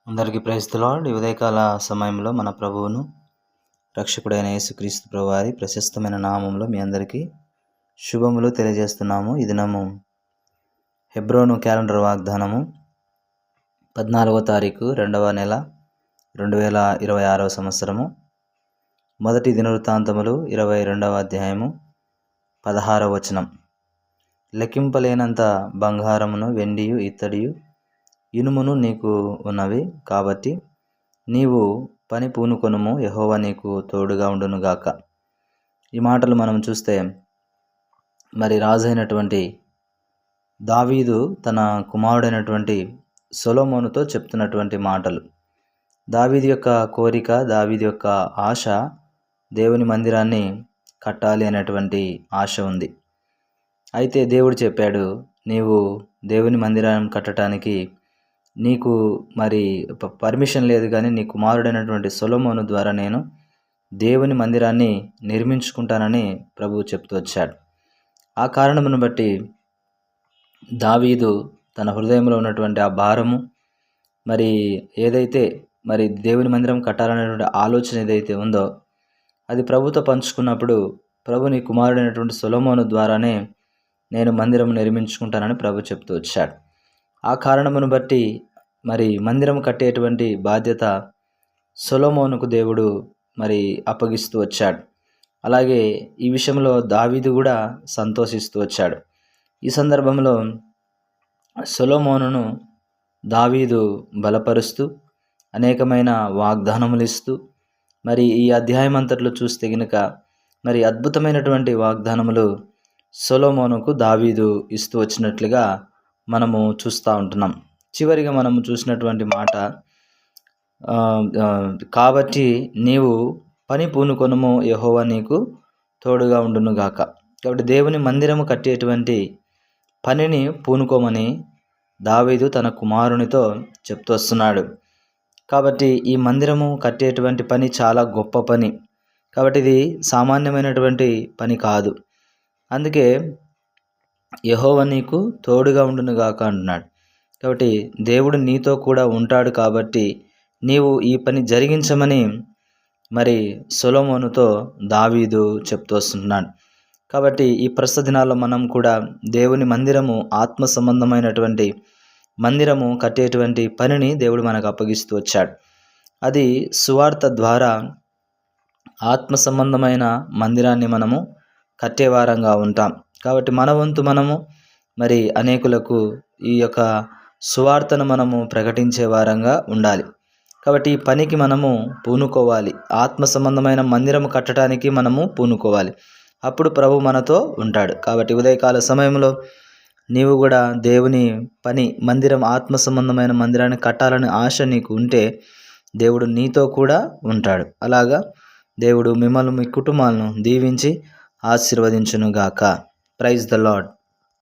అందరికీ praise the lord. ఈ ఉదయకాల సమయంలో మన ప్రభువును రక్షకుడైన యేసుక్రీస్తు ప్రభువారి ప్రశస్తమైన నామంలో మీ అందరికీ శుభములు తెలియజేస్తున్నాము. ఈ దినము హెబ్రోను క్యాలెండర్ వాగ్దానము 14వ తారీఖు 2వ నెల 2026వ సంవత్సరము. మొదటి దినవృత్తాంతములు 22వ అధ్యాయము 16వ వచనం. లెక్కింపలేనంత బంగారమును, వెండియు, ఇత్తడియు, ఇనుమును నీకు ఉన్నవి, కాబట్టి నీవు పని పూనుకొనుము, యెహోవా నీకు తోడుగా ఉండునుగాక. ఈ మాటలు మనం చూస్తే మరి రాజైనటువంటి దావీదు తన కుమారుడైనటువంటి సొలొమోనుతో చెప్తున్నటువంటి మాటలు. దావీదు యొక్క కోరిక, దావీదు యొక్క ఆశ దేవుని మందిరాన్ని కట్టాలి అనేటువంటి ఆశ ఉంది. అయితే దేవుడు చెప్పాడు, నీవు దేవుని మందిరాన్ని కట్టడానికి నీకు మరి పర్మిషన్ లేదు, కానీ నీ కుమారుడైనటువంటి సొలొమోను ద్వారా నేను దేవుని మందిరాన్ని నిర్మించుకుంటానని ప్రభువు చెప్తూ వచ్చాడు. ఆ కారణమును బట్టి దావీదు తన హృదయంలో ఉన్నటువంటి ఆ భారము, మరి ఏదైతే మరి దేవుని మందిరం కట్టాలనేటువంటి ఆలోచన ఏదైతే ఉందో అది ప్రభుతో పంచుకున్నప్పుడు, ప్రభు నీ కుమారుడైనటువంటి సొలొమోను ద్వారానే నేను మందిరం నిర్మించుకుంటానని ప్రభు చెప్తూ వచ్చాడు. ఆ కారణమును బట్టి మరి మందిరం కట్టేటువంటి బాధ్యత సొలొమోనుకు దేవుడు మరి అప్పగిస్తూ వచ్చాడు. అలాగే ఈ విషయంలో దావీదు కూడా సంతోషిస్తూ వచ్చాడు. ఈ సందర్భంలో సొలొమోనును దావీదు బలపరుస్తూ అనేకమైన వాగ్దానములు ఇస్తూ, మరి ఈ అధ్యాయం అంతట్లో చూస్తే గనుక మరి అద్భుతమైనటువంటి వాగ్దానములు సొలొమోనుకు దావీదు ఇస్తూ వచ్చినట్లుగా మనము చూస్తూ ఉంటున్నాం. చివరిగా మనము చూసినటువంటి మాట, కాబట్టి నీవు పని పూనుకొనుము, యెహోవా నీకు తోడుగా ఉండునుగాక. కాబట్టి దేవుని మందిరము కట్టేటువంటి పనిని పూనుకోమని దావీదు తన కుమారునితో చెప్తూ వస్తున్నాడు. కాబట్టి ఈ మందిరము కట్టేటువంటి పని చాలా గొప్ప పని, కాబట్టి ఇది సామాన్యమైనటువంటి పని కాదు. అందుకే యెహోవా నీకు తోడుగా ఉండునుగాక అంటున్నాడు. కాబట్టి దేవుడు నీతో కూడా ఉంటాడు, కాబట్టి నీవు ఈ పని జరిగించమని మరి సొలొమోనుతో దావీదు చెప్తూ వస్తున్నాడు. కాబట్టి ఈ ప్రస్తుత దినాల్లో మనం కూడా దేవుని మందిరము, ఆత్మ సంబంధమైనటువంటి మందిరము కట్టేటువంటి పనిని దేవుడు మనకు అప్పగిస్తూ వచ్చాడు. అది సువార్త ద్వారా ఆత్మ సంబంధమైన మందిరాన్ని మనము కట్టేవారంగా ఉంటాం. కాబట్టి మన వంతు మనము మరి అనేకులకు ఈ యొక్క సువార్తను మనము ప్రకటించే వారంగా ఉండాలి. కాబట్టి ఈ పనికి మనము పూనుకోవాలి. ఆత్మ సంబంధమైన మందిరము కట్టడానికి మనము పూనుకోవాలి. అప్పుడు ప్రభు మనతో ఉంటాడు. కాబట్టి ఉదయకాల సమయంలో నీవు కూడా దేవుని పని, మందిరం, ఆత్మ సంబంధమైన మందిరాన్ని కట్టాలని ఆశ నీకు ఉంటే దేవుడు నీతో కూడా ఉంటాడు. అలాగా దేవుడు మిమ్మల్ని, మీ కుటుంబాలను దీవించి ఆశీర్వదించునుగాక. Praise the lord.